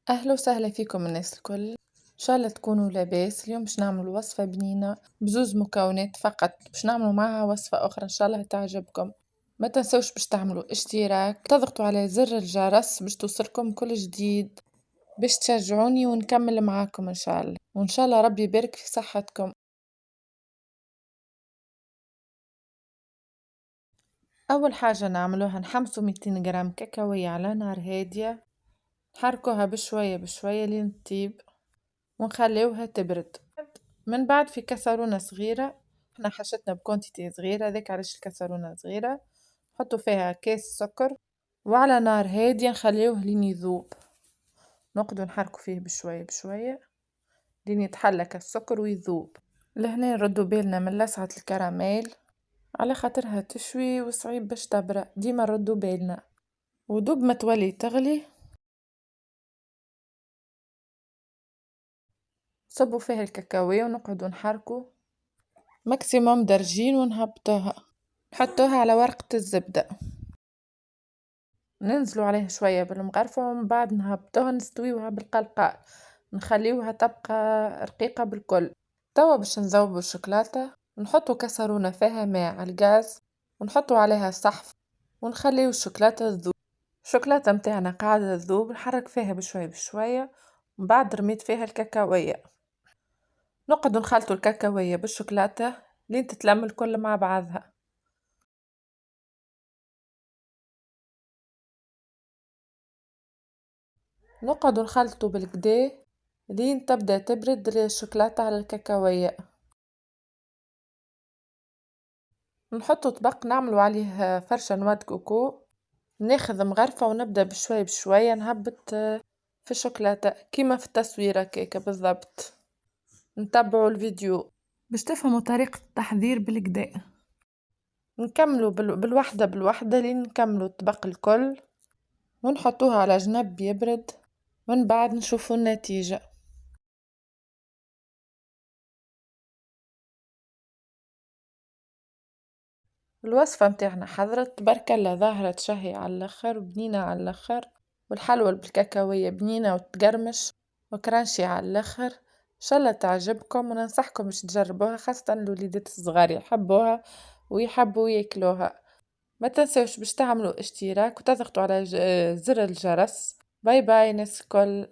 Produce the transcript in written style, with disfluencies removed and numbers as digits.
أهلا وسهلا فيكم الناس الكل، إن شاء الله تكونوا لاباس. اليوم باش نعملوا وصفة بنينة بزوز مكونات فقط، باش نعملوا معها وصفة أخرى إن شاء الله تعجبكم. ما تنسوش باش تعملوا اشتراك، تضغطوا على زر الجرس باش توصلكم كل جديد، باش تشجعوني ونكمل معاكم إن شاء الله، وإن شاء الله ربي يبارك في صحتكم. أول حاجة نعملوها نحمصوا 200 جرام كاكاوية على نار هادية، نحركوها بشوية بشوية لين تطيب ونخليوها تبرد. من بعد في كسرونة صغيرة، احنا حشتنا بكونتيتي صغيرة ذيك علاش الكسرونة صغيرة، نحطو فيها كاس سكر وعلى نار هادية نخليوه لين يذوب، نقعدو نحركو فيه بشوية بشوية لين يتحلك السكر ويذوب. لهنا نردو بالنا من لسعة الكراميل على خاطرها تشوي وصعيب باش تبرا، ديما نردو بالنا. ودوب ما تولي تغلي صبوا فيها الكاكاوية ونقعدو نحركو ماكسيموم درجين ونهبطوها، نحطوها على ورقة الزبدة، ننزلوا عليها شوية بالمغرفة ومن بعد نهبطوها نستويوها بالقلقال، نخليوها تبقى رقيقة بالكل. توا باش نذوبوا الشوكولاتة، نحطوا كسرونة فيها ماء على الغاز ونحطوا عليها صحف ونخليو الشوكولاتة تذوب. الشوكولاتة متاعنا قاعدة تذوب، نحرك فيها بشوية بشوية ومن بعد رميت فيها الكاكاوية، نقعدوا نخلطوا الكاكاوية بالشوكولاتة لين تتلم الكل مع بعضها. نقعدوا نخلطوا بالكدا لين تبدا تبرد الشوكولاتة على الكاكاوية. نحطوا طبق نعملوا عليه فرشة نواه كوكو، ناخذ مغرفة ونبدا بشوي بشوية نهبط في الشوكولاتة كيما في التصويرة كيكة بالضبط. نتبعوا الفيديو باش تفهموا طريقة التحضير بالكدا. نكملوا بالوحدة بالوحدة لين نكملوا الطبق الكل ونحطوها على جنب يبرد، من بعد نشوفوا النتيجة. الوصفة متاعنا حضرت تبارك الله، ظاهرة تشهي على الاخر وبنينة على الاخر، والحلوى بالكاكاوية بنينة وتقرمش وكرانشي على الاخر. ان شاء الله تعجبكم وننصحكم باش تجربوها، خاصة الوليدات الصغار يحبوها ويحبوا ياكلوها. ما تنسوش باش تعملوا اشتراك وتضغطوا على زر الجرس. باي باي ناس الكل.